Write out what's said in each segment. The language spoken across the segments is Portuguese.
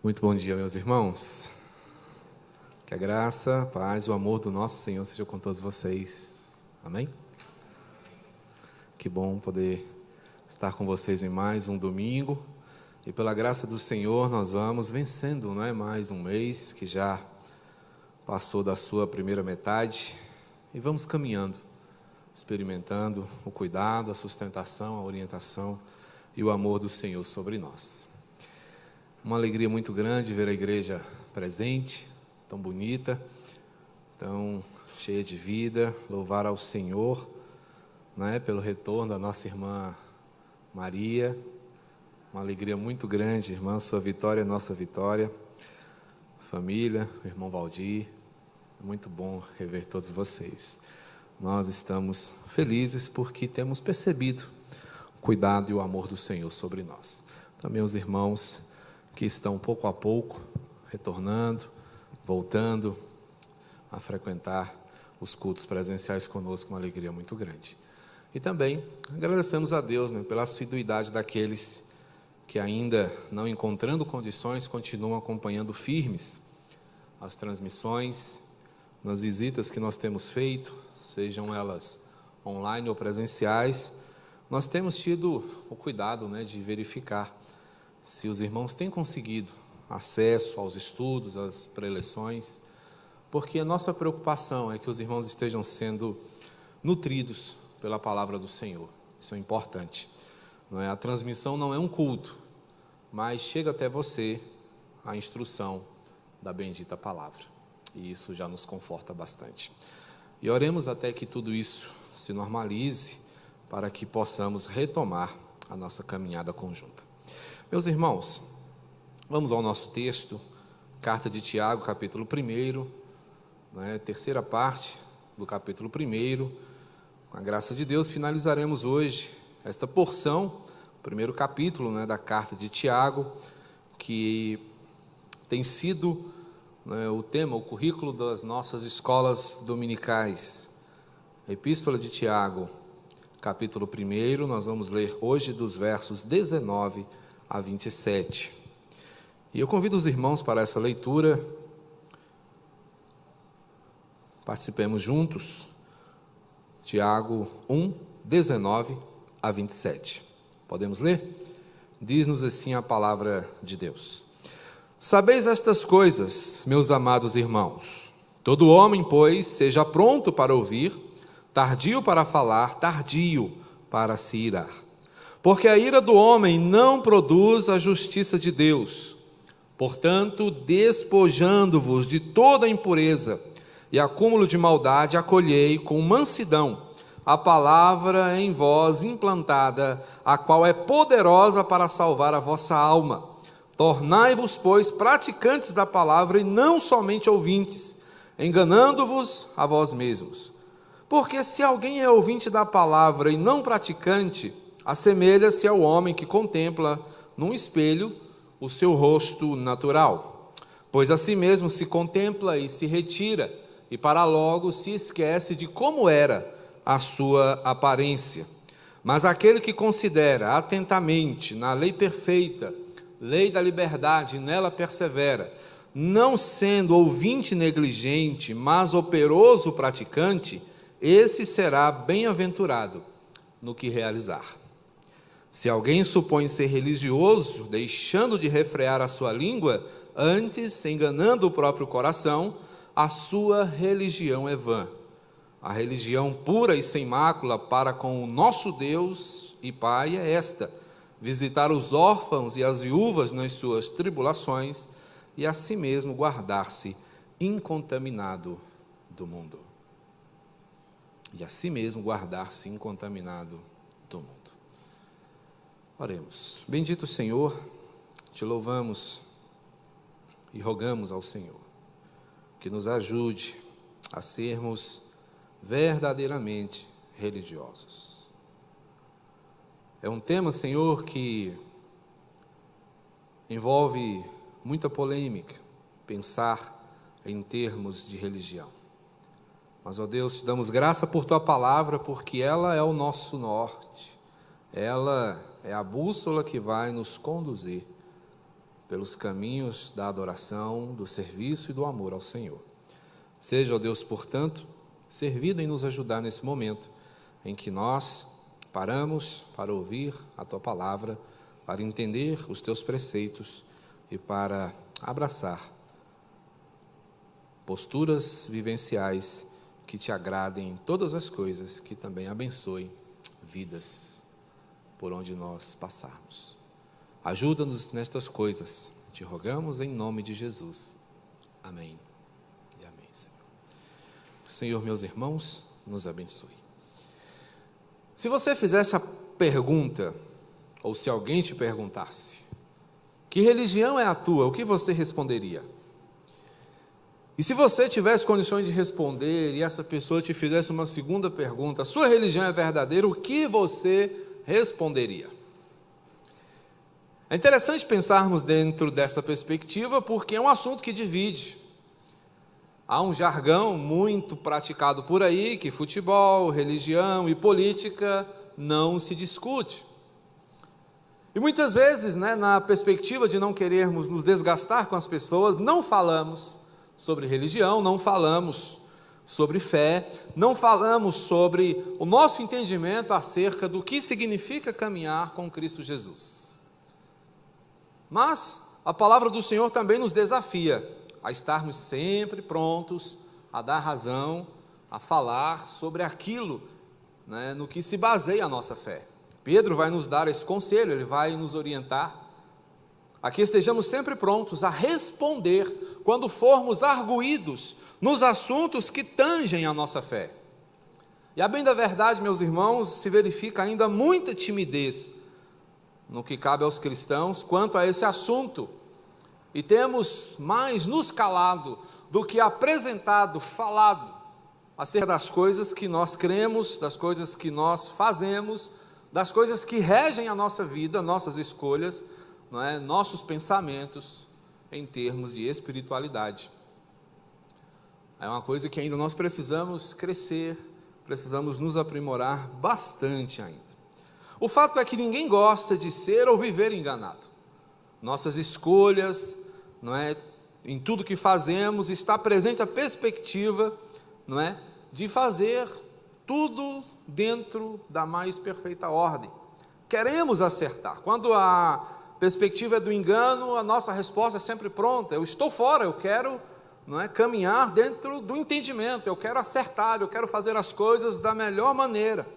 Muito bom dia, meus irmãos. Que a graça, a paz e o amor do nosso Senhor seja com todos vocês. Amém? Que bom poder estar com vocês em mais um domingo. E pela graça do Senhor nós vamos vencendo, não é? Mais um mês que já passou da sua primeira metade. E vamos caminhando, experimentando o cuidado, a sustentação, a orientação e o amor do Senhor sobre nós. Uma alegria muito grande ver a igreja presente, tão bonita, tão cheia de vida. Louvar ao Senhor, né, pelo retorno da nossa irmã Maria. Uma alegria muito grande, irmã, sua vitória é nossa vitória. Família, irmão Valdir, é muito bom rever todos vocês. Nós estamos felizes porque temos percebido o cuidado e o amor do Senhor sobre nós. Também os irmãos que estão pouco a pouco retornando, voltando a frequentar os cultos presenciais conosco, uma alegria muito grande. E também agradecemos a Deus, né, pela assiduidade daqueles que ainda não encontrando condições, continuam acompanhando firmes as transmissões, nas visitas que nós temos feito, sejam elas online ou presenciais. Nós temos tido o cuidado, né, de verificar se os irmãos têm conseguido acesso aos estudos, às preleções, porque a nossa preocupação é que os irmãos estejam sendo nutridos pela palavra do Senhor. Isso é importante. Não é? A transmissão não é um culto, mas chega até você a instrução da bendita palavra. E isso já nos conforta bastante. E oremos até que tudo isso se normalize, para que possamos retomar a nossa caminhada conjunta. Meus irmãos, vamos ao nosso texto, carta de Tiago, capítulo 1, né, terceira parte do capítulo 1. Com a graça de Deus, finalizaremos hoje esta porção, primeiro capítulo, né, da carta de Tiago, que tem sido, né, o tema, o currículo das nossas escolas dominicais. A Epístola de Tiago, capítulo 1, nós vamos ler hoje dos versos 19 a 27. E eu convido os irmãos para essa leitura. Participemos juntos. Tiago 1, 19 a 27. Podemos ler? Diz-nos assim a palavra de Deus. Sabeis estas coisas, meus amados irmãos. Todo homem, pois, seja pronto para ouvir, tardio para falar, tardio para se irar. Porque a ira do homem não produz a justiça de Deus. Portanto, despojando-vos de toda impureza e acúmulo de maldade, acolhei com mansidão a palavra em vós implantada, a qual é poderosa para salvar a vossa alma. Tornai-vos, pois, praticantes da palavra e não somente ouvintes, enganando-vos a vós mesmos. Porque se alguém é ouvinte da palavra e não praticante, assemelha-se ao homem que contempla num espelho o seu rosto natural. Pois a si mesmo se contempla e se retira, e para logo se esquece de como era a sua aparência. Mas aquele que considera atentamente na lei perfeita, lei da liberdade, nela persevera, não sendo ouvinte negligente, mas operoso praticante, esse será bem-aventurado no que realizar. Se alguém supõe ser religioso, deixando de refrear a sua língua, antes enganando o próprio coração, a sua religião é vã. A religião pura e sem mácula para com o nosso Deus e Pai é esta: visitar os órfãos e as viúvas nas suas tribulações e a si mesmo guardar-se incontaminado do mundo. E a si mesmo guardar-se incontaminado do mundo. Oremos. Bendito Senhor, te louvamos e rogamos ao Senhor que nos ajude a sermos verdadeiramente religiosos. É um tema, Senhor, que envolve muita polêmica, pensar em termos de religião. Mas, ó Deus, te damos graça por tua palavra, porque ela é o nosso norte, ela é a bússola que vai nos conduzir pelos caminhos da adoração, do serviço e do amor ao Senhor. Seja, ó Deus, portanto, servido em nos ajudar nesse momento em que nós paramos para ouvir a Tua palavra, para entender os Teus preceitos e para abraçar posturas vivenciais que Te agradem em todas as coisas, que também abençoem vidas por onde nós passarmos. Ajuda-nos nestas coisas, Te rogamos em nome de Jesus. Amém e amém, Senhor. O Senhor, meus irmãos, nos abençoe. Se você fizesse a pergunta, ou se alguém te perguntasse, que religião é a tua, o que você responderia? E se você tivesse condições de responder, e essa pessoa te fizesse uma segunda pergunta, a sua religião é verdadeira, o que você responderia? É interessante pensarmos dentro dessa perspectiva, porque é um assunto que divide. Há um jargão muito praticado por aí, que futebol, religião e política não se discute. E muitas vezes, na perspectiva de não querermos nos desgastar com as pessoas, não falamos sobre religião, não falamos sobre fé, não falamos sobre o nosso entendimento acerca do que significa caminhar com Cristo Jesus. Mas a palavra do Senhor também nos desafia a estarmos sempre prontos a dar razão, a falar sobre aquilo, no que se baseia a nossa fé. Pedro vai nos dar esse conselho, ele vai nos orientar a que estejamos sempre prontos a responder quando formos arguídos nos assuntos que tangem a nossa fé. E a bem da verdade, meus irmãos, se verifica ainda muita timidez no que cabe aos cristãos quanto a esse assunto. E temos mais nos calado do que apresentado, falado, acerca das coisas que nós cremos, das coisas que nós fazemos, das coisas que regem a nossa vida, nossas escolhas, nossos pensamentos em termos de espiritualidade. É uma coisa que ainda nós precisamos crescer, precisamos nos aprimorar bastante ainda. O fato é que ninguém gosta de ser ou viver enganado. Nossas escolhas, em tudo que fazemos, está presente a perspectiva, de fazer tudo dentro da mais perfeita ordem. Queremos acertar. Quando a perspectiva é do engano, a nossa resposta é sempre pronta. Eu estou fora, eu quero caminhar dentro do entendimento, eu quero acertar, eu quero fazer as coisas da melhor maneira.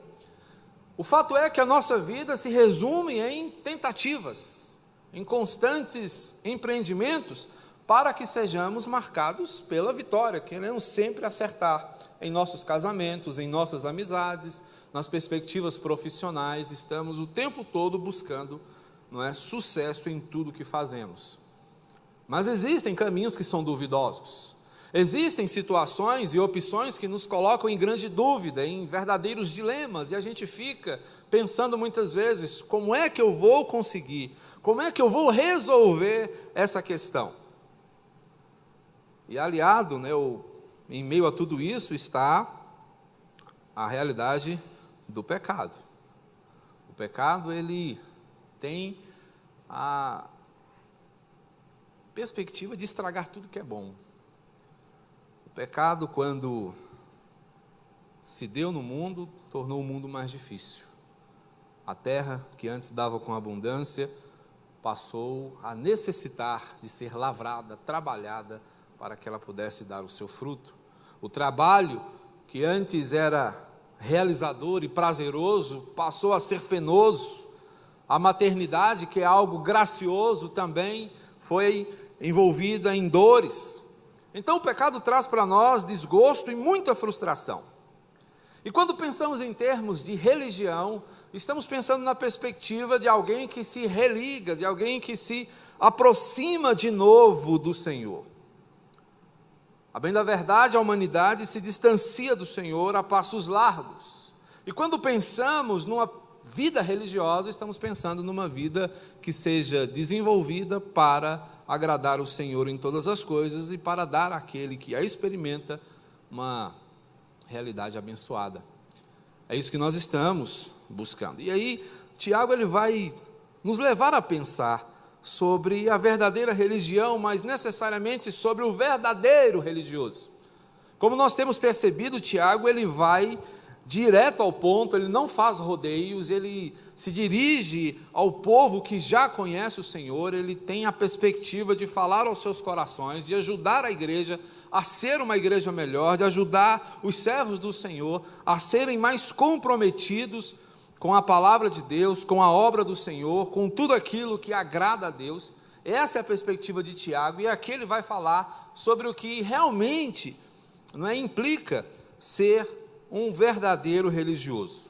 O fato é que a nossa vida se resume em tentativas, em constantes empreendimentos, para que sejamos marcados pela vitória. Queremos sempre acertar em nossos casamentos, em nossas amizades, nas perspectivas profissionais, estamos o tempo todo buscando sucesso em tudo que fazemos. Mas existem caminhos que são duvidosos, existem situações e opções que nos colocam em grande dúvida, em verdadeiros dilemas, e a gente fica pensando muitas vezes, como é que eu vou conseguir, como é que eu vou resolver essa questão? E aliado, em meio a tudo isso, está a realidade do pecado. O pecado, ele tem a perspectiva de estragar tudo que é bom. O pecado, quando se deu no mundo, tornou o mundo mais difícil. A terra, que antes dava com abundância, passou a necessitar de ser lavrada, trabalhada, para que ela pudesse dar o seu fruto. O trabalho, que antes era realizador e prazeroso, passou a ser penoso. A maternidade, que é algo gracioso, também foi envolvida em dores. Então o pecado traz para nós desgosto e muita frustração. E quando pensamos em termos de religião, estamos pensando na perspectiva de alguém que se religa, de alguém que se aproxima de novo do Senhor. A bem da verdade, a humanidade se distancia do Senhor a passos largos. E quando pensamos numa vida religiosa, estamos pensando numa vida que seja desenvolvida para agradar o Senhor em todas as coisas e para dar àquele que a experimenta uma realidade abençoada. É isso que nós estamos buscando. E aí, Tiago ele vai nos levar a pensar sobre a verdadeira religião, mas necessariamente sobre o verdadeiro religioso. Como nós temos percebido, Tiago, ele vai direto ao ponto, ele não faz rodeios, ele se dirige ao povo que já conhece o Senhor, ele tem a perspectiva de falar aos seus corações, de ajudar a igreja a ser uma igreja melhor, de ajudar os servos do Senhor a serem mais comprometidos com a palavra de Deus, com a obra do Senhor, com tudo aquilo que agrada a Deus. Essa é a perspectiva de Tiago, e aqui ele vai falar sobre o que realmente implica ser um verdadeiro religioso.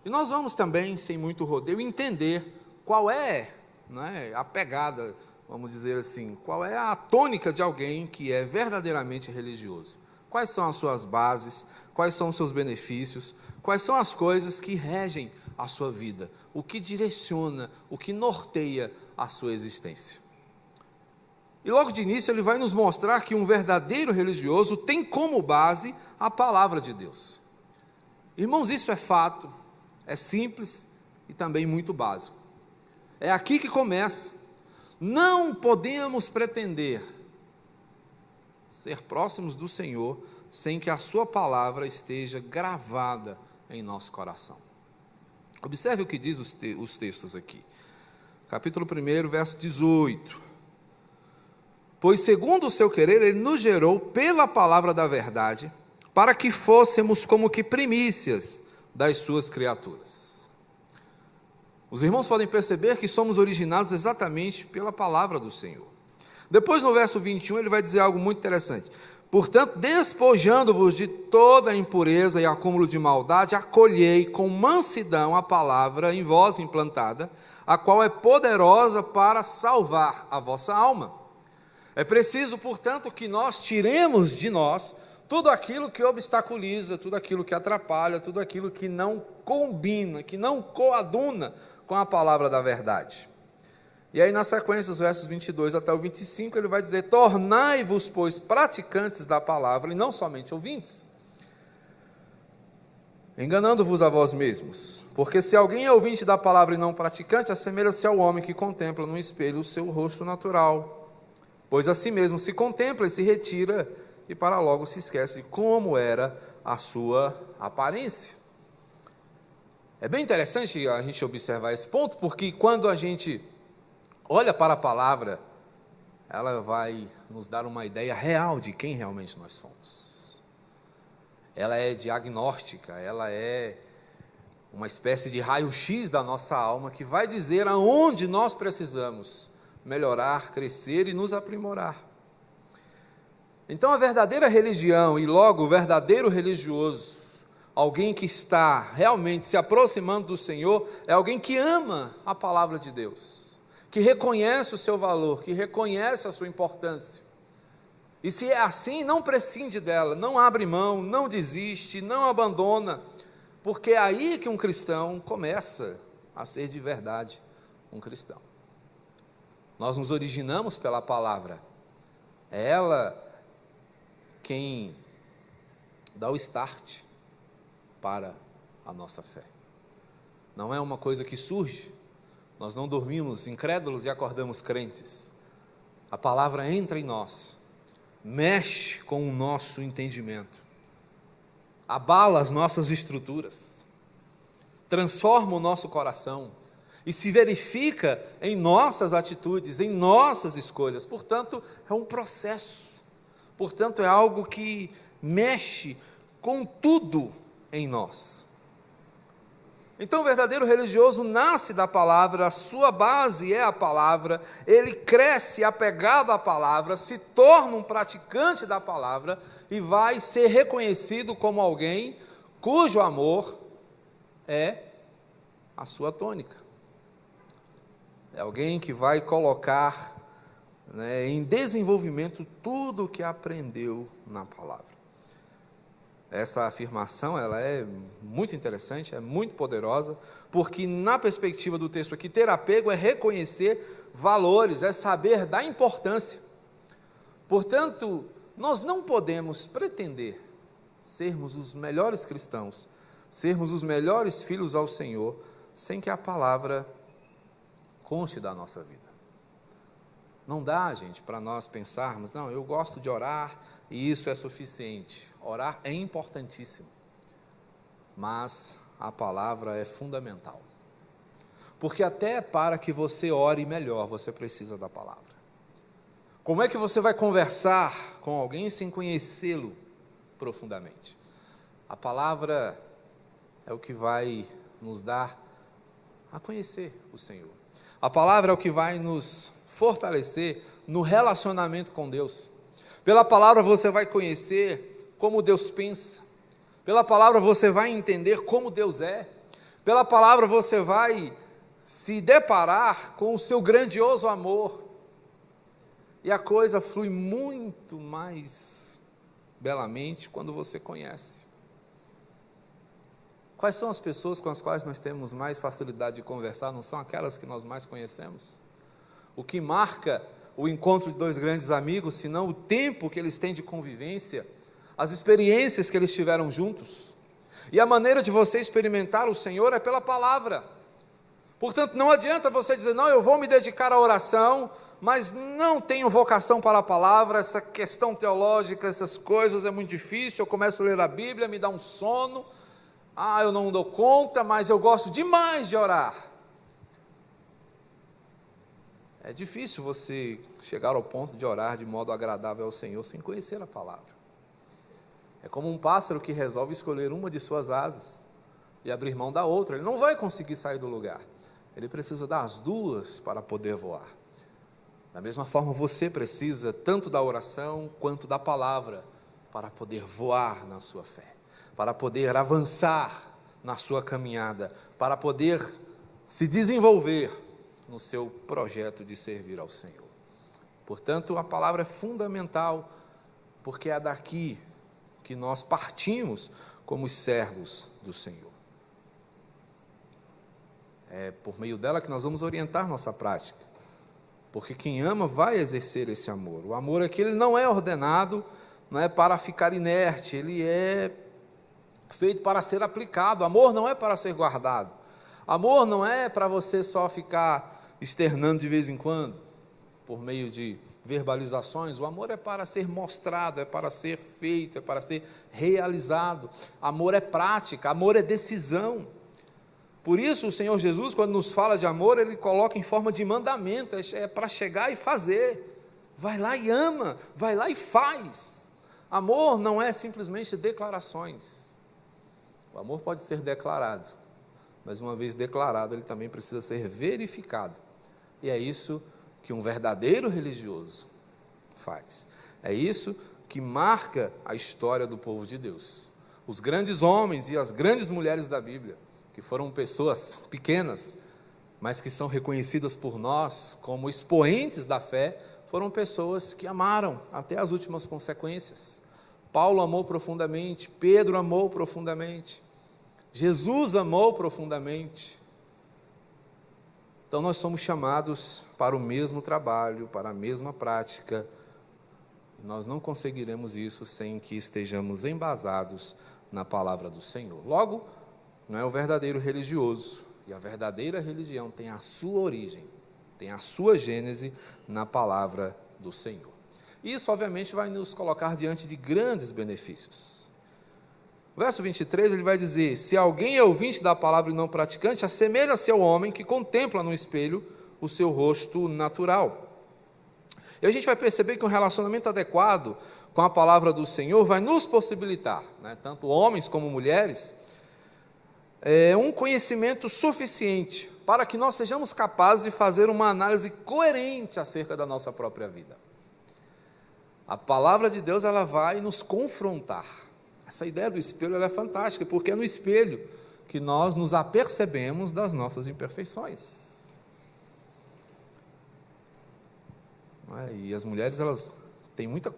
E nós vamos também, sem muito rodeio, entender qual é a pegada, vamos dizer assim, qual é a tônica de alguém que é verdadeiramente religioso. Quais são as suas bases, quais são os seus benefícios, quais são as coisas que regem a sua vida, o que direciona, o que norteia a sua existência. E logo de início ele vai nos mostrar que um verdadeiro religioso tem como base a palavra de Deus. Irmãos, isso é fato, é simples e também muito básico. É aqui que começa. Não podemos pretender ser próximos do Senhor sem que a sua palavra esteja gravada em nosso coração. Observe o que diz os textos aqui. Capítulo 1, verso 18. Pois segundo o seu querer, ele nos gerou pela palavra da verdade, para que fôssemos como que primícias das suas criaturas. Os irmãos podem perceber que somos originados exatamente pela palavra do Senhor. Depois, no verso 21, ele vai dizer algo muito interessante. Portanto, despojando-vos de toda a impureza e acúmulo de maldade, acolhei com mansidão a palavra em vós implantada, a qual é poderosa para salvar a vossa alma. É preciso, portanto, que nós tiremos de nós tudo aquilo que obstaculiza, tudo aquilo que atrapalha, tudo aquilo que não combina, que não coaduna com a palavra da verdade. E aí na sequência, os versos 22 até o 25, ele vai dizer: tornai-vos, pois, praticantes da palavra, e não somente ouvintes, enganando-vos a vós mesmos. Porque se alguém é ouvinte da palavra e não praticante, assemelha-se ao homem que contempla no espelho o seu rosto natural. Pois assim mesmo se contempla e se retira, e para logo se esquece como era a sua aparência. É bem interessante a gente observar esse ponto, porque quando a gente olha para a palavra, ela vai nos dar uma ideia real de quem realmente nós somos. Ela é diagnóstica, ela é uma espécie de raio-x da nossa alma, que vai dizer aonde nós precisamos melhorar, crescer e nos aprimorar. Então a verdadeira religião e logo o verdadeiro religioso, alguém que está realmente se aproximando do Senhor, é alguém que ama a palavra de Deus, que reconhece o seu valor, que reconhece a sua importância. E se é assim, não prescinde dela, não abre mão, não desiste, não abandona, porque é aí que um cristão começa a ser de verdade um cristão. Nós nos originamos pela palavra, é ela quem dá o start para a nossa fé. Não é uma coisa que surge, nós não dormimos incrédulos e acordamos crentes. A palavra entra em nós, mexe com o nosso entendimento, abala as nossas estruturas, transforma o nosso coração e se verifica em nossas atitudes, em nossas escolhas. Portanto, é um processo. Portanto, é algo que mexe com tudo em nós. Então, o verdadeiro religioso nasce da palavra, a sua base é a palavra, ele cresce apegado à palavra, se torna um praticante da palavra e vai ser reconhecido como alguém cujo amor é a sua tônica. É alguém que vai colocar em desenvolvimento tudo o que aprendeu na palavra. Essa afirmação, ela é muito interessante, é muito poderosa, porque na perspectiva do texto aqui, ter apego é reconhecer valores, é saber da importância. Portanto, nós não podemos pretender sermos os melhores cristãos, sermos os melhores filhos ao Senhor, sem que a palavra conste da nossa vida. Não dá, gente, para nós pensarmos, não, eu gosto de orar e isso é suficiente. Orar é importantíssimo, mas a palavra é fundamental. Porque até para que você ore melhor, você precisa da palavra. Como é que você vai conversar com alguém sem conhecê-lo profundamente? A palavra é o que vai nos dar a conhecer o Senhor. A palavra é o que vai nos fortalecer no relacionamento com Deus. Pela palavra você vai conhecer como Deus pensa. Pela palavra você vai entender como Deus é. Pela palavra você vai se deparar com o seu grandioso amor. E a coisa flui muito mais belamente quando você conhece. Quais são as pessoas com as quais nós temos mais facilidade de conversar? Não são aquelas que nós mais conhecemos? O que marca o encontro de dois grandes amigos, senão o tempo que eles têm de convivência, as experiências que eles tiveram juntos. E a maneira de você experimentar o Senhor é pela palavra. Portanto, não adianta você dizer, não, eu vou me dedicar à oração, mas não tenho vocação para a palavra, essa questão teológica, essas coisas é muito difícil, eu começo a ler a Bíblia, me dá um sono, eu não dou conta, mas eu gosto demais de orar. É difícil você chegar ao ponto de orar de modo agradável ao Senhor sem conhecer a palavra. É como um pássaro que resolve escolher uma de suas asas e abrir mão da outra, ele não vai conseguir sair do lugar. Ele precisa das duas para poder voar. Da mesma forma, você precisa tanto da oração quanto da palavra para poder voar na sua fé, para poder avançar na sua caminhada, para poder se desenvolver no seu projeto de servir ao Senhor. Portanto, a palavra é fundamental, porque é daqui que nós partimos como servos do Senhor. É por meio dela que nós vamos orientar nossa prática, porque quem ama vai exercer esse amor. O amor aqui ele não é ordenado, não é para ficar inerte, ele é feito para ser aplicado. Amor não é para ser guardado. Amor não é para você só ficar externando de vez em quando, por meio de verbalizações. O amor é para ser mostrado, é para ser feito, é para ser realizado. Amor é prática, amor é decisão. Por isso o Senhor Jesus, quando nos fala de amor, Ele coloca em forma de mandamento, é para chegar e fazer. Vai lá e ama, vai lá e faz. Amor não é simplesmente declarações. O amor pode ser declarado, mas uma vez declarado, ele também precisa ser verificado. E é isso que um verdadeiro religioso faz. É isso que marca a história do povo de Deus. Os grandes homens e as grandes mulheres da Bíblia, que foram pessoas pequenas, mas que são reconhecidas por nós como expoentes da fé, foram pessoas que amaram até as últimas consequências. Paulo amou profundamente, Pedro amou profundamente, Jesus amou profundamente. Então nós somos chamados para o mesmo trabalho, para a mesma prática. Nós não conseguiremos isso sem que estejamos embasados na palavra do Senhor. Logo, não é o verdadeiro religioso, e a verdadeira religião tem a sua origem, tem a sua gênese na palavra do Senhor. Isso, obviamente, vai nos colocar diante de grandes benefícios. Verso 23, ele vai dizer, se alguém é ouvinte da palavra e não praticante, assemelha-se ao homem que contempla no espelho o seu rosto natural. E a gente vai perceber que um relacionamento adequado com a palavra do Senhor vai nos possibilitar, tanto homens como mulheres, um conhecimento suficiente para que nós sejamos capazes de fazer uma análise coerente acerca da nossa própria vida. A palavra de Deus ela vai nos confrontar. Essa ideia do espelho ela é fantástica, porque é no espelho que nós nos apercebemos das nossas imperfeições. E as mulheres elas têm muita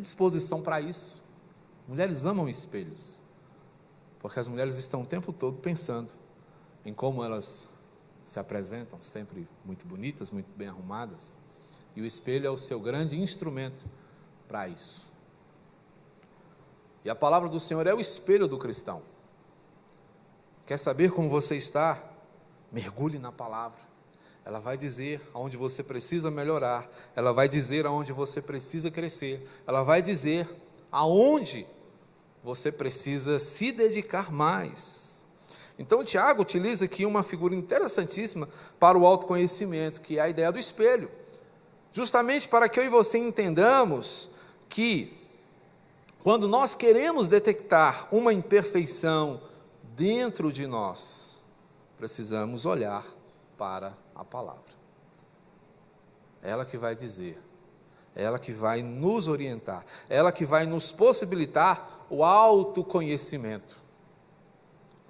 disposição para isso. Mulheres amam espelhos, porque as mulheres estão o tempo todo pensando em como elas se apresentam, sempre muito bonitas, muito bem arrumadas, e o espelho é o seu grande instrumento para isso. E a palavra do Senhor é o espelho do cristão. Quer saber como você está? Mergulhe na palavra. Ela vai dizer aonde você precisa melhorar. Ela vai dizer aonde você precisa crescer. Ela vai dizer aonde você precisa se dedicar mais. Então, Tiago utiliza aqui uma figura interessantíssima para o autoconhecimento, que é a ideia do espelho. Justamente para que eu e você entendamos que, quando nós queremos detectar uma imperfeição dentro de nós, precisamos olhar para a palavra. Ela que vai dizer, ela que vai nos orientar, ela que vai nos possibilitar o autoconhecimento.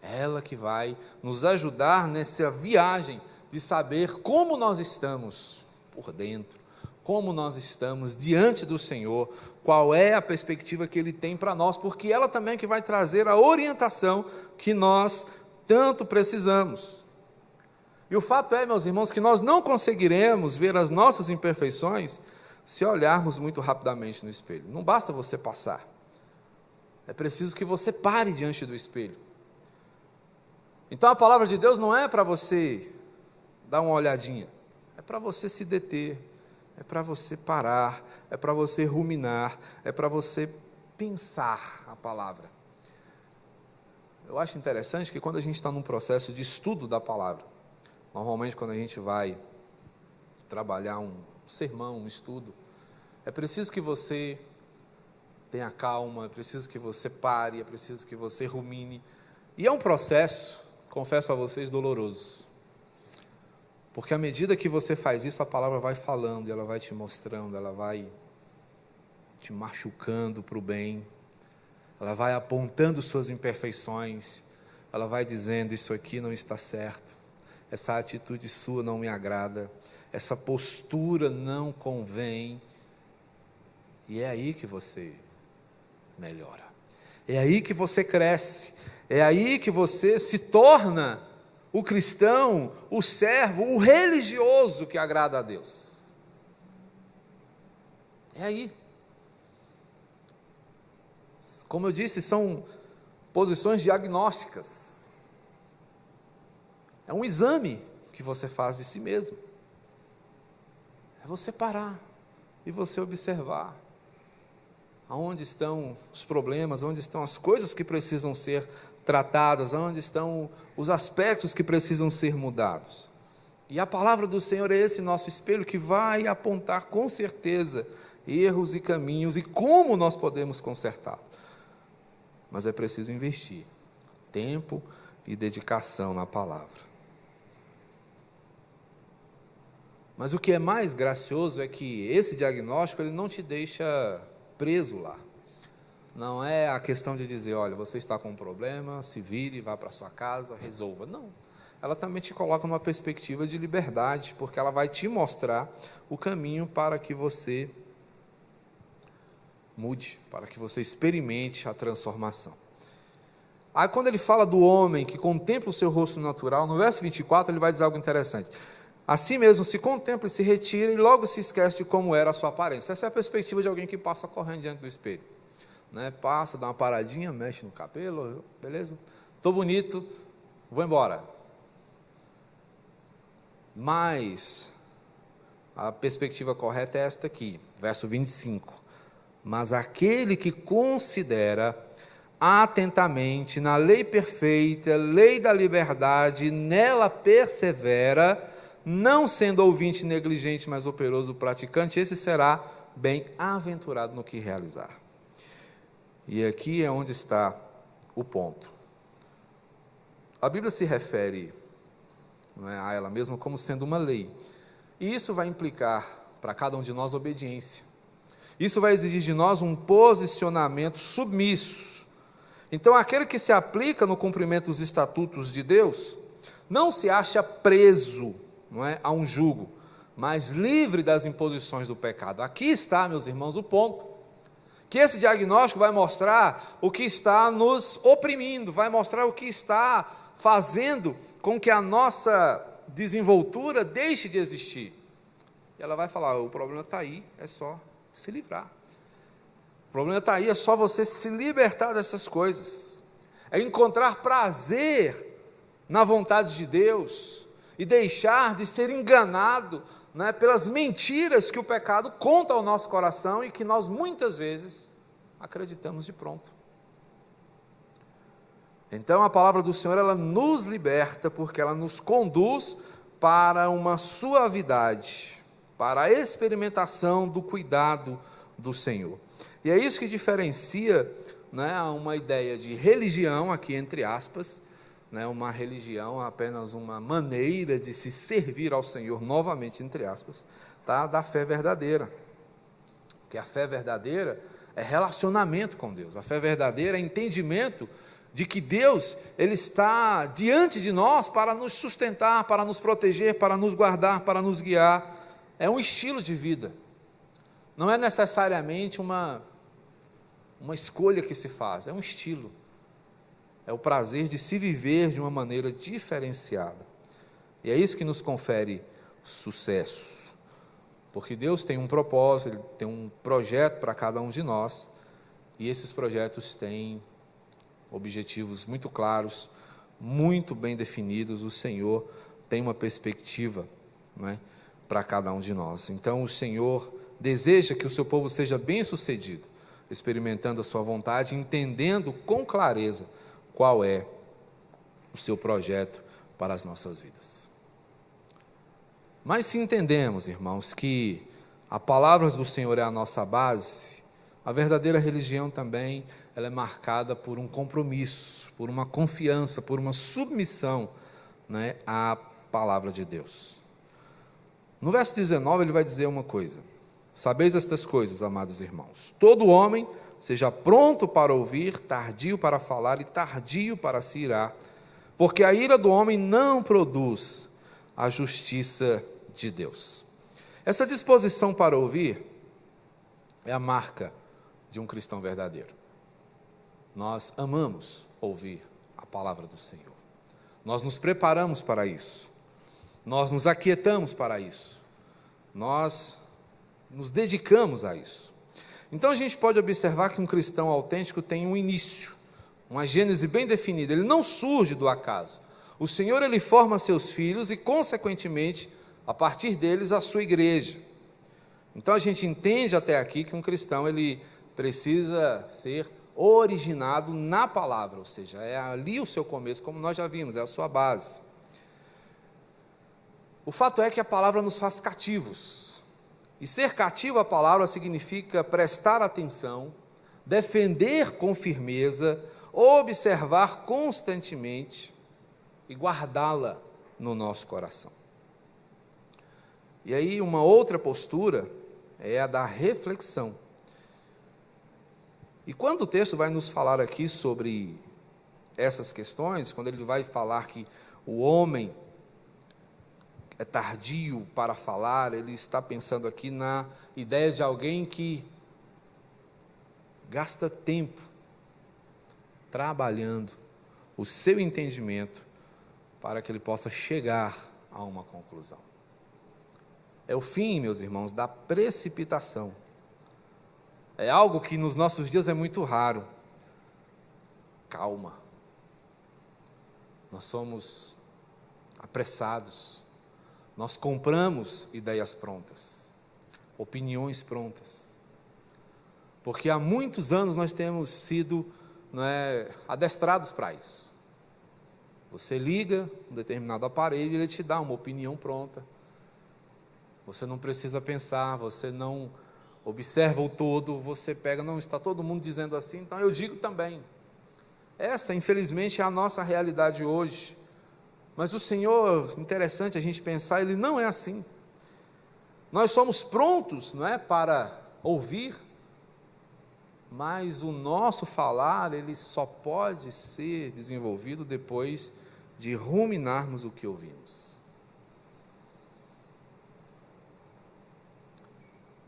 Ela que vai nos ajudar nessa viagem de saber como nós estamos por dentro, como nós estamos diante do Senhor, qual é a perspectiva que Ele tem para nós, porque ela também que vai trazer a orientação que nós tanto precisamos. E o fato é, meus irmãos, que nós não conseguiremos ver as nossas imperfeições se olharmos muito rapidamente no espelho. Não basta você passar. É preciso que você pare diante do espelho. Então a palavra de Deus não é para você dar uma olhadinha, é para você se deter, é para você parar, é para você ruminar, é para você pensar a palavra. Eu acho interessante que quando a gente está num processo de estudo da palavra, normalmente quando a gente vai trabalhar um sermão, um estudo, é preciso que você tenha calma, é preciso que você pare, é preciso que você rumine. E é um processo, confesso a vocês, doloroso. Porque à medida que você faz isso, a palavra vai falando, ela vai te mostrando, ela vai te machucando para o bem, ela vai apontando suas imperfeições, ela vai dizendo: isso aqui não está certo, essa atitude sua não me agrada, essa postura não convém. E é aí que você melhora, é aí que você cresce, é aí que você se torna o cristão, o servo, o religioso que agrada a Deus. É aí. Como eu disse, são posições diagnósticas. É um exame que você faz de si mesmo. É você parar e você observar aonde estão os problemas, onde estão as coisas que precisam ser tratadas, onde estão os aspectos que precisam ser mudados. E a palavra do Senhor é esse nosso espelho que vai apontar com certeza erros e caminhos e como nós podemos consertá-los. Mas é preciso investir tempo e dedicação na palavra. Mas o que é mais gracioso é que esse diagnóstico ele não te deixa preso lá. Não é a questão de dizer: olha, você está com um problema, se vire, vá para sua casa, resolva. Não. Ela também te coloca numa perspectiva de liberdade, porque ela vai te mostrar o caminho para que você mude, para que você experimente a transformação. Aí quando ele fala do homem que contempla o seu rosto natural, no verso 24 ele vai dizer algo interessante. Assim mesmo se contempla e se retira e logo se esquece de como era a sua aparência. Essa é a perspectiva de alguém que passa correndo diante do espelho. Passa, dá uma paradinha, mexe no cabelo, beleza? Estou bonito, vou embora. Mas a perspectiva correta é esta aqui, verso 25. Mas aquele que considera atentamente na lei perfeita, lei da liberdade, nela persevera, não sendo ouvinte negligente, mas operoso praticante, esse será bem-aventurado no que realizar. E aqui é onde está o ponto. A Bíblia se refere a ela mesma como sendo uma lei. E isso vai implicar para cada um de nós obediência. Isso vai exigir de nós um posicionamento submisso. Então, aquele que se aplica no cumprimento dos estatutos de Deus, não se acha preso, a um jugo, mas livre das imposições do pecado. Aqui está, meus irmãos, o ponto. Que esse diagnóstico vai mostrar o que está nos oprimindo, vai mostrar o que está fazendo com que a nossa desenvoltura deixe de existir. E ela vai falar: o problema está aí, é só se livrar. O problema está aí, é só você se libertar dessas coisas. É encontrar prazer na vontade de Deus. e deixar de ser enganado, né, pelas mentiras que o pecado conta ao nosso coração e que nós muitas vezes acreditamos de pronto. Então a palavra do Senhor, ela nos liberta, porque ela nos conduz para uma suavidade, para a experimentação do cuidado do Senhor. E é isso que diferencia, né, uma ideia de religião, aqui entre aspas, né, uma religião, apenas uma maneira de se servir ao Senhor, novamente entre aspas, tá, da fé verdadeira. Porque a fé verdadeira é relacionamento com Deus. A fé verdadeira é entendimento de que Deus, Ele está diante de nós para nos sustentar, para nos proteger, para nos guardar, para nos guiar. É um estilo de vida. Não é necessariamente uma escolha que se faz, é um estilo. É o prazer de se viver de uma maneira diferenciada. E é isso que nos confere sucesso. Porque Deus tem um propósito, Ele tem um projeto para cada um de nós, e esses projetos têm objetivos muito claros, muito bem definidos. O Senhor tem uma perspectiva, não é, para cada um de nós. Então o Senhor deseja que o seu povo seja bem-sucedido, experimentando a sua vontade, entendendo com clareza qual é o seu projeto para as nossas vidas. Mas se entendemos, irmãos, que a palavra do Senhor é a nossa base, a verdadeira religião também, ela é marcada por um compromisso, por uma confiança, por uma submissão, né, à palavra de Deus. No verso 19 ele vai dizer uma coisa: sabeis estas coisas, amados irmãos, todo homem seja pronto para ouvir, tardio para falar e tardio para se irar, porque a ira do homem não produz a justiça de Deus. Essa disposição para ouvir é a marca de um cristão verdadeiro. Nós amamos ouvir a palavra do Senhor. Nós nos preparamos para isso. Nós nos aquietamos para isso. Nós nos dedicamos a isso. Então a gente pode observar que um cristão autêntico tem um início, uma gênese bem definida. Ele não surge do acaso. O Senhor, Ele forma seus filhos e, consequentemente, a partir deles, a sua igreja. Então a gente entende até aqui que um cristão, ele precisa ser originado na palavra, ou seja, é ali o seu começo, como nós já vimos, é a sua base. O fato é que a palavra nos faz cativos, e ser cativo à palavra significa prestar atenção, defender com firmeza, observar constantemente e guardá-la no nosso coração. E aí uma outra postura é a da reflexão. E quando o texto vai nos falar aqui sobre essas questões, quando ele vai falar que o homem é tardio para falar, ele está pensando aqui na ideia de alguém que gasta tempo trabalhando o seu entendimento para que ele possa chegar a uma conclusão. É o fim, meus irmãos, da precipitação. É algo que nos nossos dias é muito raro. Calma. Nós somos apressados. Nós compramos ideias prontas, opiniões prontas. Porque há muitos anos nós temos sido, adestrados para isso. Você liga um determinado aparelho e ele te dá uma opinião pronta. Você não precisa pensar, você não observa o todo, você pega, não, está todo mundo dizendo assim, então eu digo também. Essa, infelizmente, é a nossa realidade hoje. Mas o Senhor, interessante a gente pensar, Ele não é assim. Nós somos prontos, para ouvir, mas o nosso falar, ele só pode ser desenvolvido depois de ruminarmos o que ouvimos.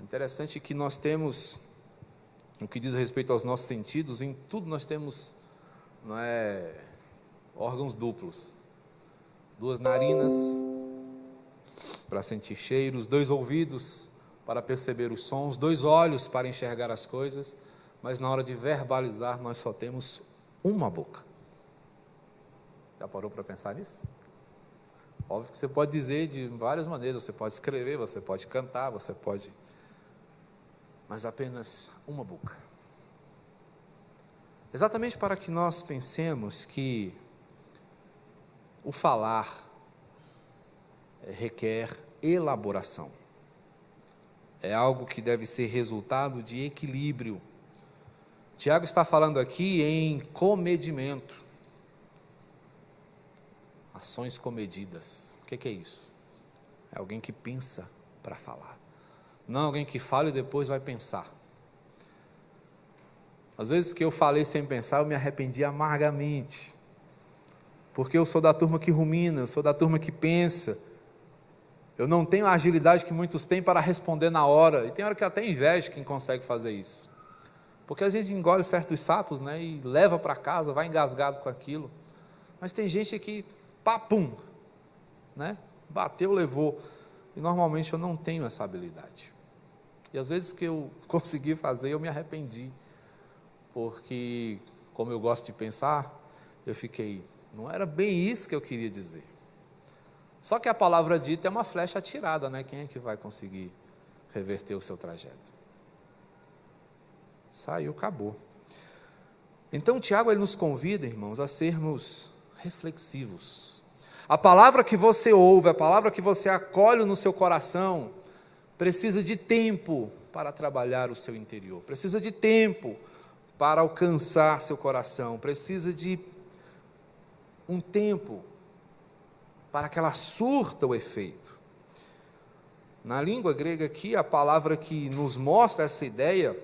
Interessante que nós temos, no que diz respeito aos nossos sentidos, em tudo nós temos órgãos duplos. 2 narinas para sentir cheiros, 2 ouvidos para perceber os sons, 2 olhos para enxergar as coisas, mas na hora de verbalizar nós só temos uma boca. Já parou para pensar nisso? Óbvio que você pode dizer de várias maneiras, você pode escrever, você pode cantar, você pode... mas apenas uma boca. Exatamente para que nós pensemos que o falar requer elaboração. É algo que deve ser resultado de equilíbrio. Tiago está falando aqui em comedimento. Ações comedidas. O que é isso? É alguém que pensa para falar. Não alguém que fala e depois vai pensar. Às vezes que eu falei sem pensar, eu me arrependi amargamente. Porque eu sou da turma que rumina, eu sou da turma que pensa. Eu não tenho a agilidade que muitos têm para responder na hora. E tem hora que eu até invejo quem consegue fazer isso. Porque a gente engole certos sapos, né, e leva para casa, vai engasgado com aquilo. Mas tem gente que, papum, né, bateu, levou. E normalmente eu não tenho essa habilidade. E às vezes que eu consegui fazer, eu me arrependi. Porque, como eu gosto de pensar, eu fiquei, não era bem isso que eu queria dizer. Só que a palavra dita é uma flecha atirada, né? Quem é que vai conseguir reverter o seu trajeto? Saiu, acabou. Então, Tiago, ele nos convida, irmãos, a sermos reflexivos. A palavra que você ouve, a palavra que você acolhe no seu coração, precisa de tempo para trabalhar o seu interior, precisa de tempo para alcançar seu coração, precisa de um tempo para que ela surta o efeito. Na língua grega aqui, a palavra que nos mostra essa ideia,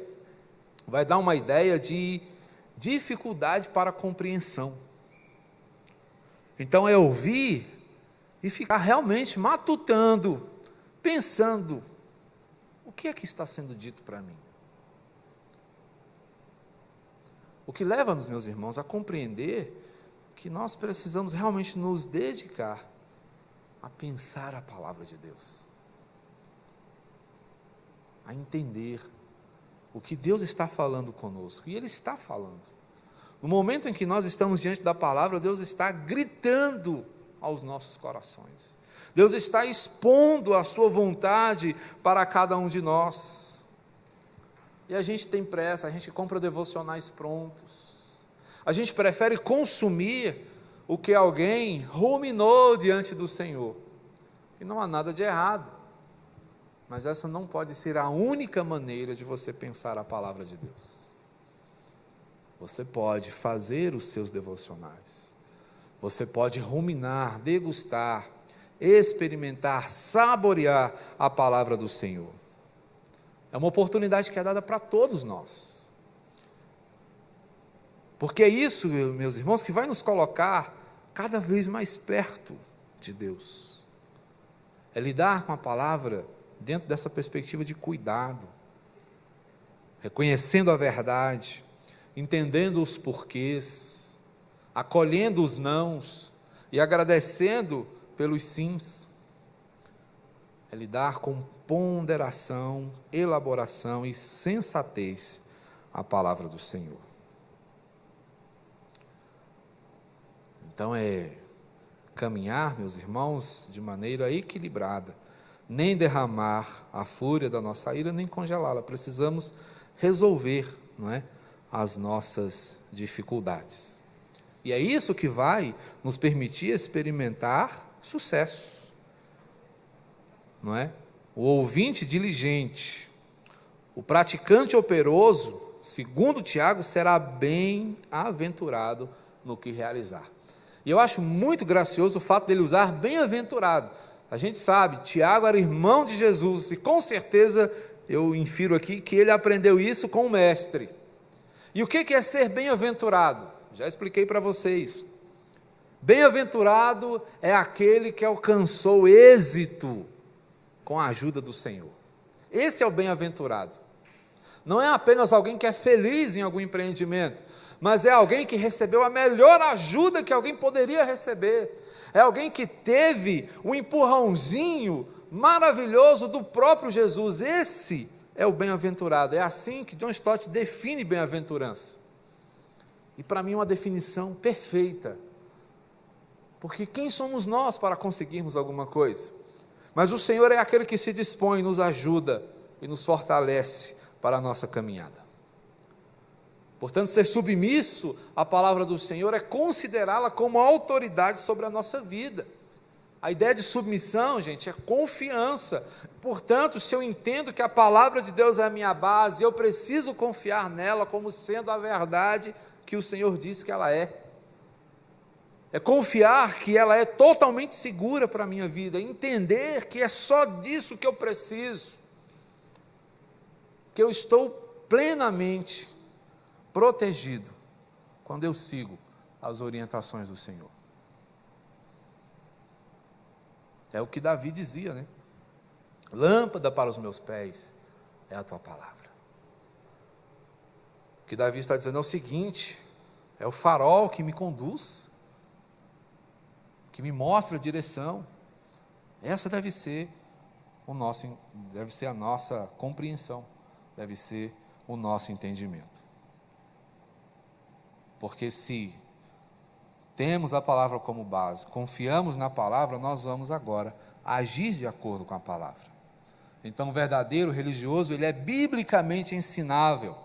vai dar uma ideia de dificuldade para a compreensão. Então é ouvir e ficar realmente matutando, pensando, o que é que está sendo dito para mim? O que leva-nos, meus irmãos, a compreender que nós precisamos realmente nos dedicar a pensar a palavra de Deus, a entender o que Deus está falando conosco, e Ele está falando. No momento em que nós estamos diante da palavra, Deus está gritando aos nossos corações, Deus está expondo a sua vontade para cada um de nós, e a gente tem pressa, a gente compra devocionais prontos, a gente prefere consumir o que alguém ruminou diante do Senhor, e não há nada de errado, mas essa não pode ser a única maneira de você pensar a palavra de Deus. Você pode fazer os seus devocionais, você pode ruminar, degustar, experimentar, saborear a palavra do Senhor. É uma oportunidade que é dada para todos nós, porque é isso, meus irmãos, que vai nos colocar cada vez mais perto de Deus, é lidar com a palavra dentro dessa perspectiva de cuidado, reconhecendo a verdade, entendendo os porquês, acolhendo os nãos e agradecendo pelos sims. É lidar com ponderação, elaboração e sensatez a palavra do Senhor. Então é caminhar, meus irmãos, de maneira equilibrada, nem derramar a fúria da nossa ira, nem congelá-la. Precisamos resolver, não é, as nossas dificuldades. E é isso que vai nos permitir experimentar sucesso, não é? O ouvinte diligente, o praticante operoso, segundo Tiago, será bem-aventurado no que realizar. E eu acho muito gracioso o fato dele usar bem-aventurado. A gente sabe, Tiago era irmão de Jesus, e com certeza, eu infiro aqui, que ele aprendeu isso com o mestre. E o que é ser bem-aventurado? Já expliquei para vocês. Bem-aventurado é aquele que alcançou êxito com a ajuda do Senhor. Esse é o bem-aventurado. Não é apenas alguém que é feliz em algum empreendimento, mas é alguém que recebeu a melhor ajuda que alguém poderia receber. É alguém que teve um empurrãozinho maravilhoso do próprio Jesus. Esse é o bem-aventurado. É assim que John Stott define bem-aventurança. E para mim uma definição perfeita. Porque quem somos nós para conseguirmos alguma coisa? Mas o Senhor é aquele que se dispõe, nos ajuda e nos fortalece para a nossa caminhada. Portanto, ser submisso à palavra do Senhor é considerá-la como autoridade sobre a nossa vida. A ideia de submissão, gente, é confiança. Portanto, se eu entendo que a palavra de Deus é a minha base, eu preciso confiar nela como sendo a verdade que o Senhor diz que ela é. É confiar que ela é totalmente segura para a minha vida, entender que é só disso que eu preciso, que eu estou plenamente protegido quando eu sigo as orientações do Senhor. É o que Davi dizia, né? Lâmpada para os meus pés é a tua palavra. O que Davi está dizendo é o seguinte: é o farol que me conduz, que me mostra a direção. Essa deve ser a nossa compreensão, deve ser o nosso entendimento. Porque se temos a palavra como base, confiamos na palavra, nós vamos agora agir de acordo com a palavra. Então, o verdadeiro religioso, ele é biblicamente ensinável.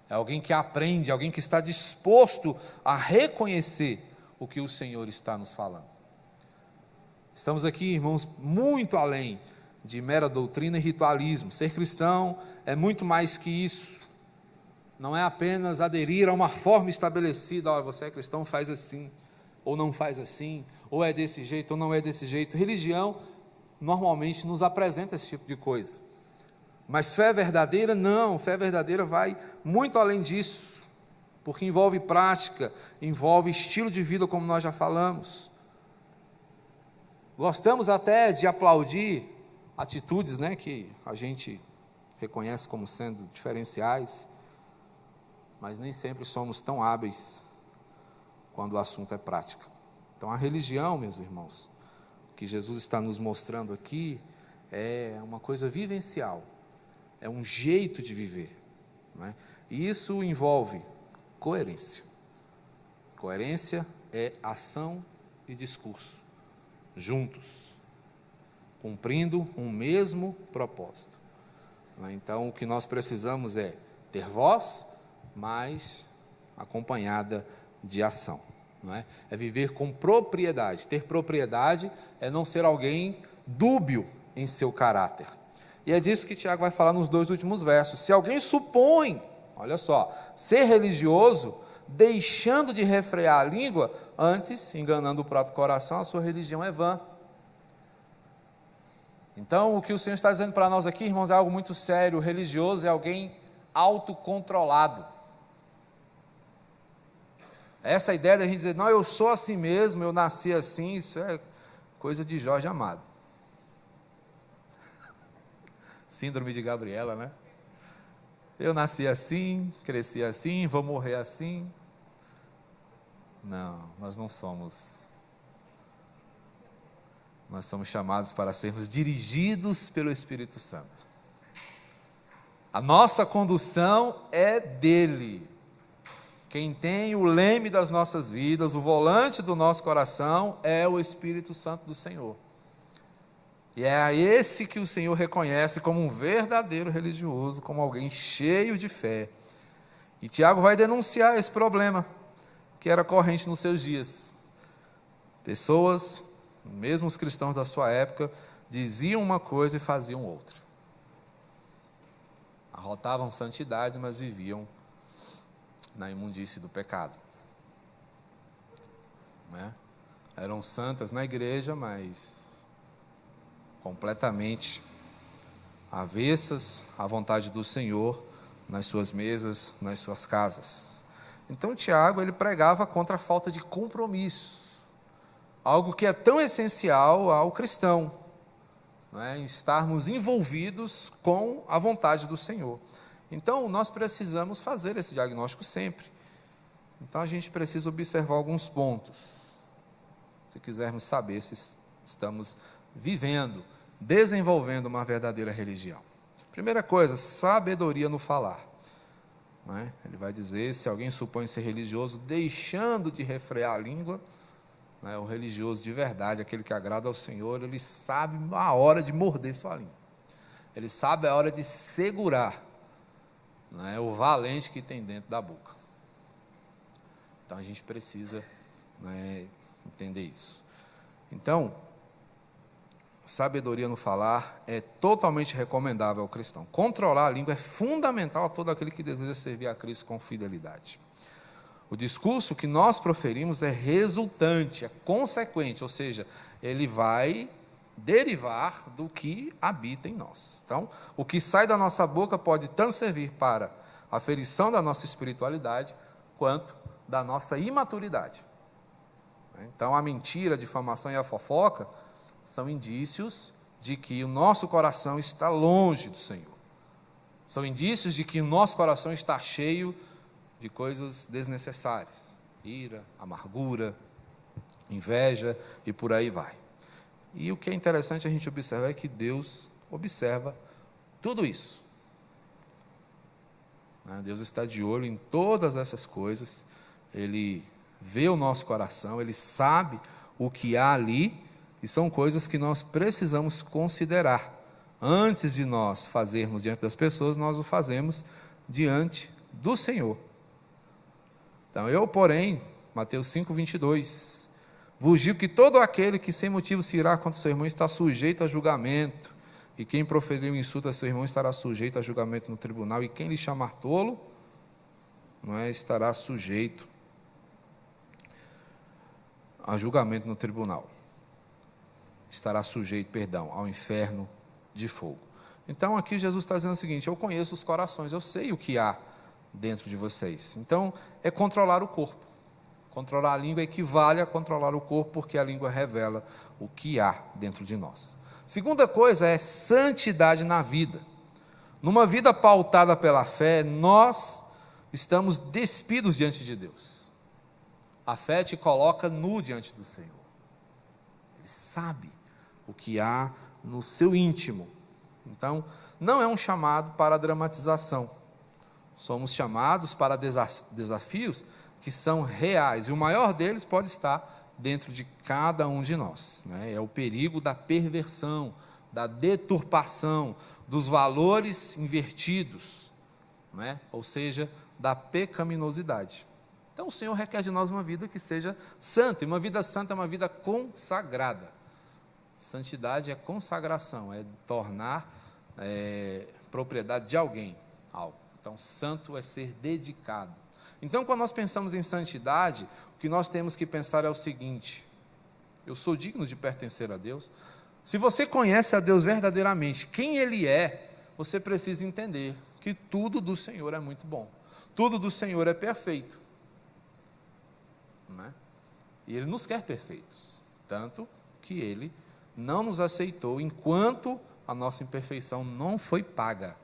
É alguém que aprende, alguém que está disposto a reconhecer o que o Senhor está nos falando. Estamos aqui, irmãos, muito além de mera doutrina e ritualismo. Ser cristão é muito mais que isso. Não é apenas aderir a uma forma estabelecida: olha, você é cristão, faz assim, ou não faz assim, ou é desse jeito, ou não é desse jeito. Religião normalmente nos apresenta esse tipo de coisa. Mas fé verdadeira, não. Fé verdadeira vai muito além disso, porque envolve prática, envolve estilo de vida, como nós já falamos. Gostamos até de aplaudir atitudes, né, que a gente reconhece como sendo diferenciais, mas nem sempre somos tão hábeis quando o assunto é prática. Então, a religião, meus irmãos, que Jesus está nos mostrando aqui, é uma coisa vivencial, é um jeito de viver, não é? E isso envolve coerência. Coerência é ação e discurso, juntos, cumprindo um mesmo propósito. Não é? Então, o que nós precisamos é ter voz, mas acompanhada de ação, não é? É viver com propriedade. Ter propriedade é não ser alguém dúbio em seu caráter. E é disso que Tiago vai falar nos 2 últimos versos. Se alguém supõe, olha só, ser religioso, deixando de refrear a língua, antes, enganando o próprio coração, a sua religião é vã. Então, o que o Senhor está dizendo para nós aqui, irmãos, é algo muito sério. O religioso é alguém autocontrolado. Essa ideia de a gente dizer: não, eu sou assim mesmo, eu nasci assim, isso é coisa de Jorge Amado. Síndrome de Gabriela, né? Eu nasci assim, cresci assim, vou morrer assim. Não, nós não somos. Nós somos chamados para sermos dirigidos pelo Espírito Santo. A nossa condução é dele. Quem tem o leme das nossas vidas, o volante do nosso coração, é o Espírito Santo do Senhor. E é a esse que o Senhor reconhece como um verdadeiro religioso, como alguém cheio de fé. E Tiago vai denunciar esse problema que era corrente nos seus dias. Pessoas, mesmo os cristãos da sua época, diziam uma coisa e faziam outra. Arrotavam santidade, mas viviam na imundície do pecado. Não é? Eram santas na igreja, mas completamente avessas à vontade do Senhor nas suas mesas, nas suas casas. Então Tiago, ele pregava contra a falta de compromisso, algo que é tão essencial ao cristão, não é? Estarmos envolvidos com a vontade do Senhor. Então, nós precisamos fazer esse diagnóstico sempre. Então, a gente precisa observar alguns pontos, se quisermos saber se estamos vivendo, desenvolvendo uma verdadeira religião. Primeira coisa, sabedoria no falar. Não é? Ele vai dizer: se alguém supõe ser religioso, deixando de refrear a língua, né? O religioso de verdade, aquele que agrada ao Senhor, ele sabe a hora de morder sua língua. Ele sabe a hora de segurar, né, o valente que tem dentro da boca. Então a gente precisa, né, entender isso. Então, sabedoria no falar é totalmente recomendável ao cristão. Controlar a língua é fundamental a todo aquele que deseja servir a Cristo com fidelidade. O discurso que nós proferimos é resultante, é consequente, ou seja, ele vai derivar do que habita em nós. Então, o que sai da nossa boca pode tanto servir para a aferição da nossa espiritualidade, quanto da nossa imaturidade. Então, a mentira, a difamação e a fofoca são indícios de que o nosso coração está longe do Senhor. São indícios de que o nosso coração está cheio de coisas desnecessárias. Ira, amargura, inveja e por aí vai. E o que é interessante a gente observar é que Deus observa tudo isso. Deus está de olho em todas essas coisas. Ele vê o nosso coração, Ele sabe o que há ali, e são coisas que nós precisamos considerar. Antes de nós fazermos diante das pessoas, nós o fazemos diante do Senhor. Então, eu, porém, Mateus 5, 22, vos digo que todo aquele que sem motivo se irá contra o seu irmão está sujeito a julgamento, e quem proferir um insulto a seu irmão estará sujeito a julgamento no tribunal, e quem lhe chamar tolo, estará sujeito a julgamento no tribunal. Estará sujeito, ao inferno de fogo. Então, aqui Jesus está dizendo o seguinte: eu conheço os corações, eu sei o que há dentro de vocês. Então, é controlar o corpo. Controlar a língua equivale a controlar o corpo, porque a língua revela o que há dentro de nós. Segunda coisa é santidade na vida. Numa vida pautada pela fé, nós estamos despidos diante de Deus. A fé te coloca nu diante do Senhor. Ele sabe o que há no seu íntimo. Então, não é um chamado para dramatização. Somos chamados para desafios que são reais, e o maior deles pode estar dentro de cada um de nós. É o perigo da perversão, da deturpação, dos valores invertidos, ou seja, da pecaminosidade. Então, o Senhor requer de nós uma vida que seja santa, e uma vida santa é uma vida consagrada. Santidade é consagração, é tornar propriedade de alguém algo. Então, santo é ser dedicado. Então, quando nós pensamos em santidade, o que nós temos que pensar é o seguinte: eu sou digno de pertencer a Deus? Se você conhece a Deus verdadeiramente, quem Ele é, você precisa entender que tudo do Senhor é muito bom. Tudo do Senhor é perfeito. E Ele nos quer perfeitos. Tanto que Ele não nos aceitou enquanto a nossa imperfeição não foi paga.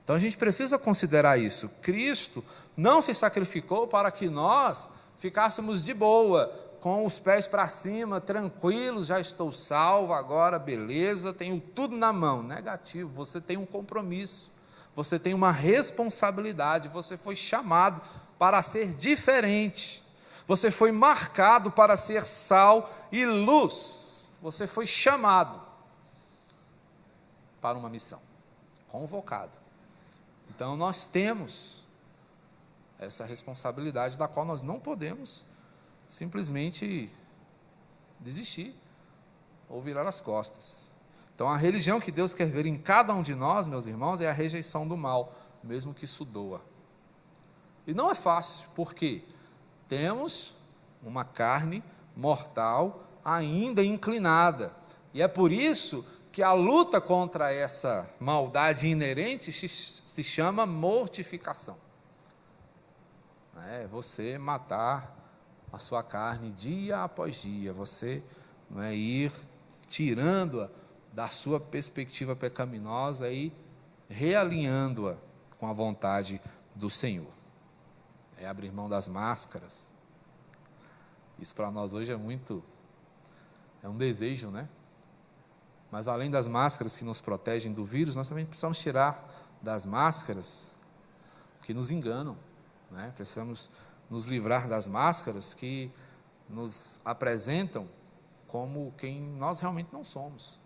Então a gente precisa considerar isso. Cristo não se sacrificou para que nós ficássemos de boa, com os pés para cima, tranquilos, já estou salvo, agora beleza, tenho tudo na mão. Negativo, você tem um compromisso, você tem uma responsabilidade, você foi chamado para ser diferente, você foi marcado para ser sal e luz, você foi chamado para uma missão, convocado. Então nós temos essa responsabilidade da qual nós não podemos simplesmente desistir ou virar as costas. Então a religião que Deus quer ver em cada um de nós, meus irmãos, é a rejeição do mal, mesmo que isso doa. E não é fácil, porque temos uma carne mortal ainda inclinada, e é por isso que a luta contra essa maldade inerente se chama mortificação. É você matar a sua carne dia após dia, você ir tirando-a da sua perspectiva pecaminosa e realinhando-a com a vontade do Senhor. É abrir mão das máscaras. Isso para nós hoje é um desejo, Mas além das máscaras que nos protegem do vírus, nós também precisamos tirar das máscaras que nos enganam, Precisamos nos livrar das máscaras que nos apresentam como quem nós realmente não somos.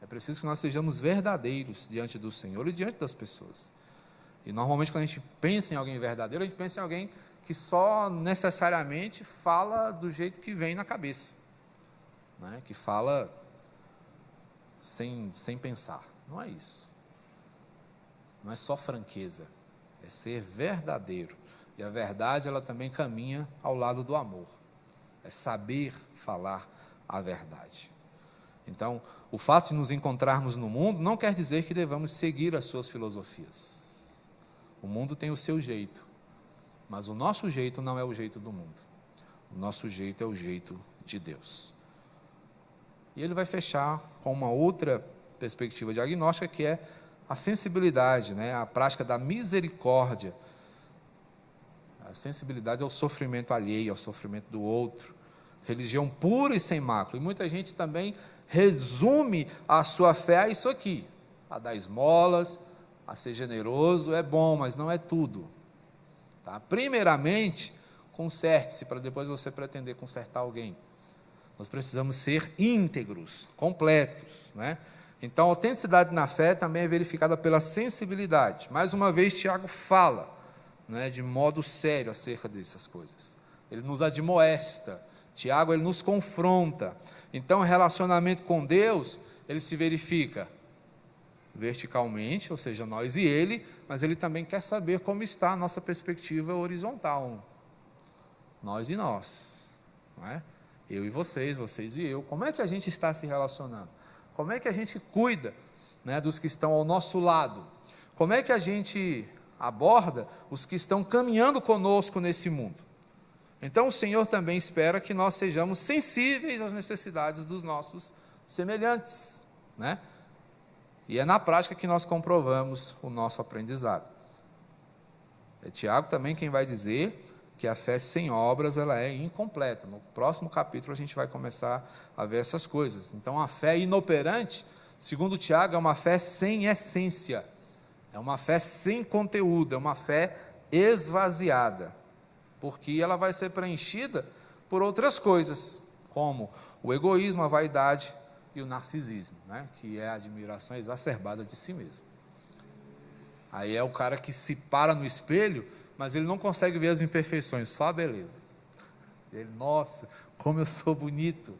É preciso que nós sejamos verdadeiros diante do Senhor e diante das pessoas. E normalmente quando a gente pensa em alguém verdadeiro, a gente pensa em alguém que só necessariamente fala do jeito que vem na cabeça, né? Que fala sem pensar. Não é isso. Não é só franqueza, é ser verdadeiro. E a verdade, ela também caminha ao lado do amor. É saber falar a verdade. Então, o fato de nos encontrarmos no mundo não quer dizer que devamos seguir as suas filosofias. O mundo tem o seu jeito, mas o nosso jeito não é o jeito do mundo. O nosso jeito é o jeito de Deus. E ele vai fechar com uma outra perspectiva diagnóstica, que é a sensibilidade, né? A prática da misericórdia. A sensibilidade ao sofrimento alheio, ao sofrimento do outro. Religião pura e sem mácula. E muita gente também resume a sua fé a isso aqui: a dar esmolas, a ser generoso. É bom, mas não é tudo. Tá? Primeiramente, conserte-se, para depois você pretender consertar alguém. Nós precisamos ser íntegros, completos, né? Então, a autenticidade na fé também é verificada pela sensibilidade. Mais uma vez, Tiago fala, né, de modo sério acerca dessas coisas. Ele nos admoesta. Tiago, ele nos confronta. Então, o relacionamento com Deus, ele se verifica verticalmente, ou seja, nós e ele, mas ele também quer saber como está a nossa perspectiva horizontal. Nós e nós, não é? Eu e vocês, vocês e eu. Como é que a gente está se relacionando? Como é que a gente cuida, né, dos que estão ao nosso lado? Como é que a gente aborda os que estão caminhando conosco nesse mundo? Então, o Senhor também espera que nós sejamos sensíveis às necessidades dos nossos semelhantes, né? E é na prática que nós comprovamos o nosso aprendizado. É Tiago também quem vai dizer que a fé sem obras, ela é incompleta. No próximo capítulo a gente vai começar a ver essas coisas. Então, a fé inoperante, segundo Tiago, é uma fé sem essência, é uma fé sem conteúdo, é uma fé esvaziada, porque ela vai ser preenchida por outras coisas, como o egoísmo, a vaidade e o narcisismo, né? Que é a admiração exacerbada de si mesmo. Aí é o cara que se para no espelho, mas ele não consegue ver as imperfeições, só a beleza. Ele, nossa, como eu sou bonito.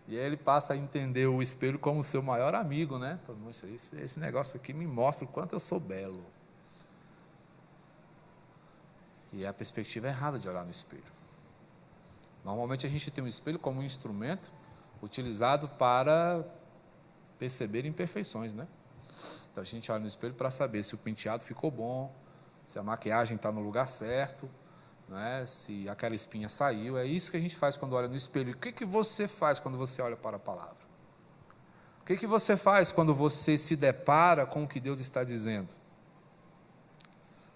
E aí ele passa a entender o espelho como o seu maior amigo, né? Esse negócio aqui me mostra o quanto eu sou belo. E é a perspectiva errada de olhar no espelho. Normalmente a gente tem um espelho como um instrumento utilizado para perceber imperfeições, né? Então a gente olha no espelho para saber se o penteado ficou bom, se a maquiagem está no lugar certo, né? Se aquela espinha saiu. É isso que a gente faz quando olha no espelho. O que você faz quando você olha para a palavra? O que você faz quando você se depara com o que Deus está dizendo?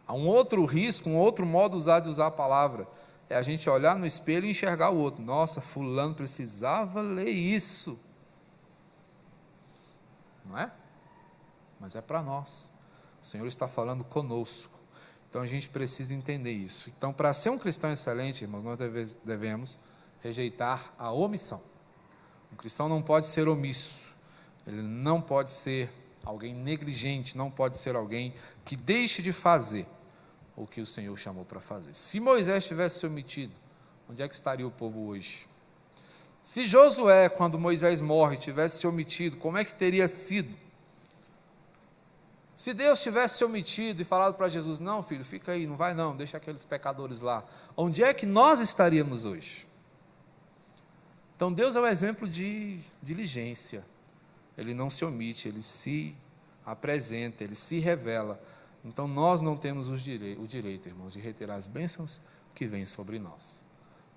Há um outro risco, um outro modo de usar a palavra, é a gente olhar no espelho e enxergar o outro. Nossa, fulano precisava ler isso. Não é? Mas é para nós. O Senhor está falando conosco. Então a gente precisa entender isso. Então, para ser um cristão excelente, irmãos, nós devemos rejeitar a omissão. Um cristão não pode ser omisso. Ele não pode ser alguém negligente, não pode ser alguém que deixe de fazer o que o Senhor chamou para fazer. Se Moisés tivesse se omitido, onde é que estaria o povo hoje? Se Josué, quando Moisés morre, tivesse se omitido, como é que teria sido? Se Deus tivesse se omitido e falado para Jesus, não, filho, fica aí, não vai não, deixa aqueles pecadores lá, onde é que nós estaríamos hoje? Então Deus é o exemplo de diligência. Ele não se omite, ele se apresenta, ele se revela. Então nós não temos o direito, irmãos, de reter as bênçãos que vêm sobre nós.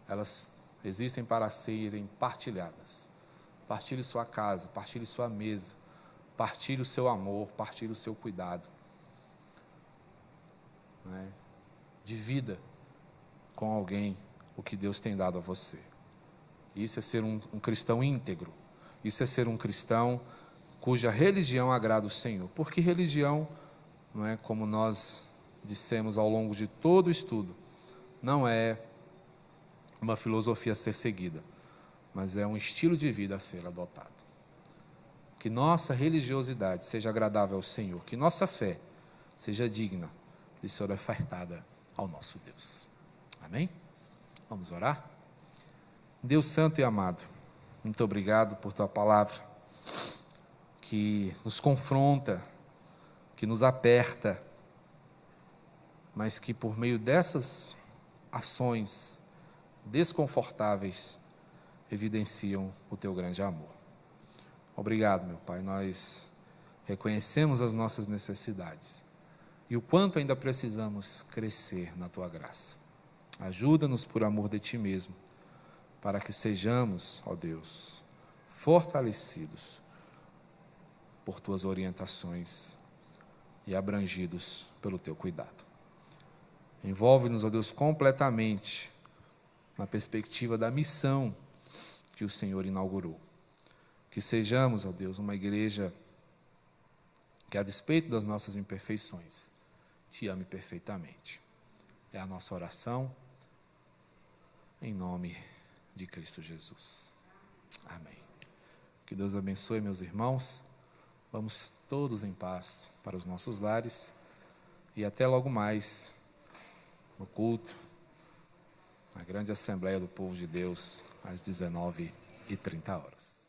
Elas existem para serem partilhadas. Partilhe sua casa, partilhe sua mesa, partilhe o seu amor, partilhe o seu cuidado. Né? Divida com alguém o que Deus tem dado a você. Isso é ser um cristão íntegro. Isso é ser um cristão cuja religião agrada o Senhor. Porque religião, não é, como nós dissemos ao longo de todo o estudo, não é uma filosofia a ser seguida, mas é um estilo de vida a ser adotado. Que nossa religiosidade seja agradável ao Senhor, que nossa fé seja digna de ser ofertada ao nosso Deus. Amém? Vamos orar? Deus santo e amado, muito obrigado por tua palavra, que nos confronta, que nos aperta, mas que por meio dessas ações desconfortáveis evidenciam o teu grande amor. Obrigado, meu Pai, nós reconhecemos as nossas necessidades e o quanto ainda precisamos crescer na tua graça. Ajuda-nos por amor de ti mesmo, para que sejamos, ó Deus, fortalecidos por tuas orientações e abrangidos pelo teu cuidado. Envolve-nos, ó Deus, completamente na perspectiva da missão que o Senhor inaugurou. Que sejamos, ó Deus, uma igreja que, a despeito das nossas imperfeições, te ame perfeitamente. É a nossa oração, em nome de Cristo Jesus. Amém. Que Deus abençoe, meus irmãos. Vamos todos em paz para os nossos lares e até logo mais no culto, na grande Assembleia do Povo de Deus, às 19h30.